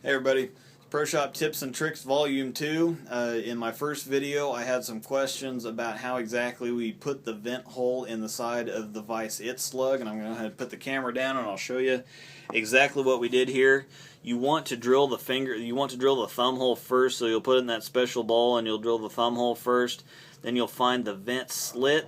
Hey everybody, Pro Shop Tips and Tricks Volume 2. In my first video I had some questions about how exactly we put the vent hole in the side of the Vise IT slug, and I'm going to put the camera down and I'll show you exactly what we did here. You want to drill the thumb hole first, so you'll put it in that special bowl and you'll drill the thumb hole first. Then you'll find the vent slit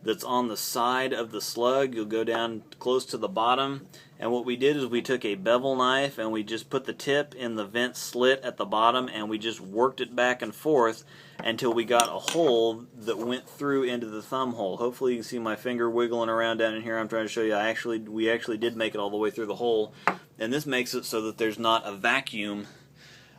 that's on the side of the slug. You'll go down close to the bottom, and what we did is we took a bevel knife and we just put the tip in the vent slit at the bottom and we just worked it back and forth until we got a hole that went through into the thumb hole. Hopefully you can see my finger wiggling around down in here. I'm trying to show you we actually did make it all the way through the hole, and this makes it so that there's not a vacuum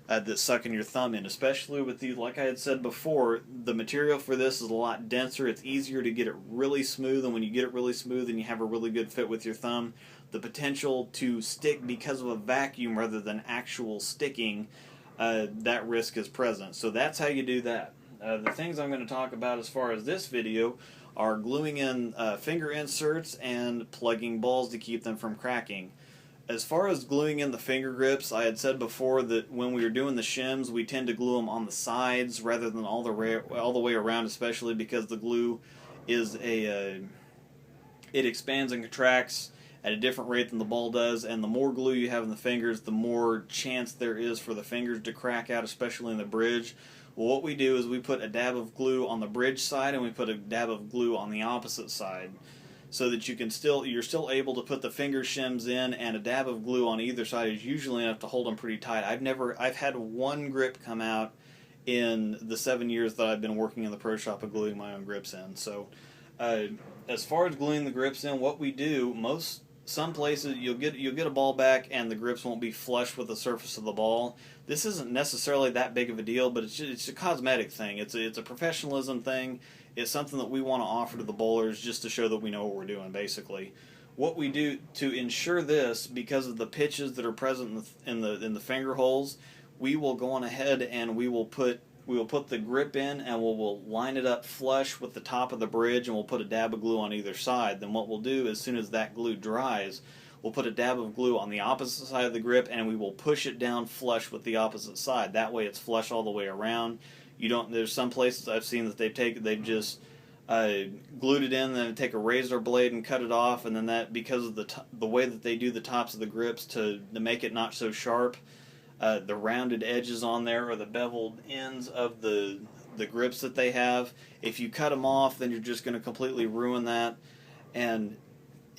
that's sucking your thumb in, especially with these. Like I had said before, the material for this is a lot denser. It's easier to get it really smooth, and when you get it really smooth and you have a really good fit with your thumb, the potential to stick because of a vacuum rather than actual sticking, that risk is present. So that's how you do that. The things I'm going to talk about as far as this video are gluing in finger inserts and plugging balls to keep them from cracking. As far as gluing in the finger grips, I had said before that when we were doing the shims, we tend to glue them on the sides rather than all the way around, especially because the glue is it expands and contracts at a different rate than the ball does, and the more glue you have in the fingers, the more chance there is for the fingers to crack out, especially in the bridge. Well, what we do is we put a dab of glue on the bridge side and we put a dab of glue on the opposite side, so that you're still able to put the finger shims in, and a dab of glue on either side is usually enough to hold them pretty tight. I've had one grip come out in the 7 years that I've been working in the pro shop and gluing my own grips in. So as far as gluing the grips in, what we do, some places you'll get a ball back and the grips won't be flush with the surface of the ball. This isn't necessarily that big of a deal, but it's a cosmetic thing. It's a professionalism thing. It's something that we want to offer to the bowlers just to show that we know what we're doing, basically. What we do to ensure this, because of the pitches that are present in the finger holes, we will go on ahead and we will put the grip in, and we'll line it up flush with the top of the bridge, and we'll put a dab of glue on either side. Then what we'll do, as soon as that glue dries, we'll put a dab of glue on the opposite side of the grip, and we will push it down flush with the opposite side. That way it's flush all the way around. There's some places I've seen that they've just glued it in, then take a razor blade and cut it off, and then that, because of the way that they do the tops of the grips to make it not so sharp, the rounded edges on there or the beveled ends of the grips that they have, if you cut them off, then you're just going to completely ruin that, and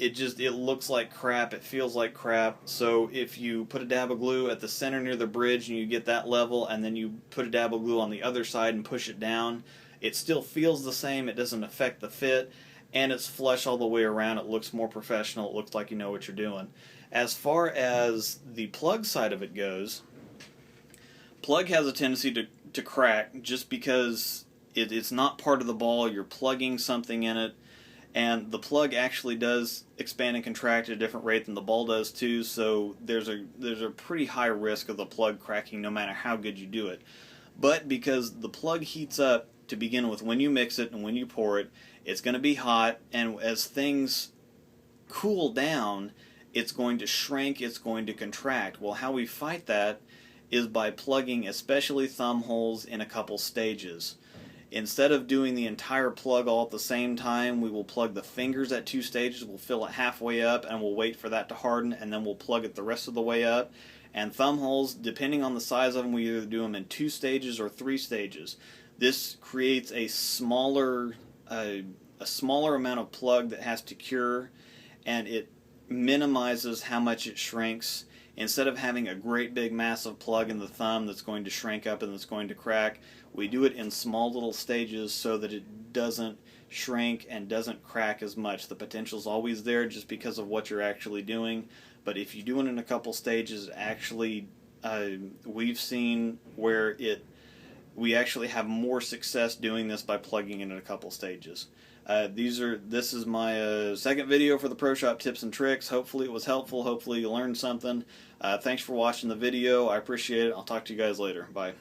it looks like crap, it feels like crap. So if you put a dab of glue at the center near the bridge and you get that level, and then you put a dab of glue on the other side and push it down, it still feels the same, it doesn't affect the fit, and it's flush all the way around. It looks more professional, it looks like you know what you're doing. As far as the plug side of it goes, plug has a tendency to crack just because it's not part of the ball. You're plugging something in it, and the plug actually does expand and contract at a different rate than the ball does too, so there's a pretty high risk of the plug cracking no matter how good you do it. But because the plug heats up to begin with, when you mix it and when you pour it, it's going to be hot, and as things cool down, it's going to shrink, it's going to contract. Well, how we fight that is by plugging especially thumb holes in a couple stages. Instead of doing the entire plug all at the same time, we will plug the fingers at 2 stages. We'll fill it halfway up and we'll wait for that to harden, and then we'll plug it the rest of the way up. And thumb holes, depending on the size of them, we either do them in 2 stages or 3 stages. This creates a smaller amount of plug that has to cure, and it minimizes how much it shrinks. Instead of having a great big massive plug in the thumb that's going to shrink up and that's going to crack, we do it in small little stages so that it doesn't shrink and doesn't crack as much. The potential's always there just because of what you're actually doing, but if you do it in a couple stages, actually we've seen where we actually have more success doing this by plugging in a couple stages. This is my second video for the Pro Shop Tips and Tricks. Hopefully it was helpful. Hopefully you learned something. Thanks for watching the video. I appreciate it. I'll talk to you guys later. Bye.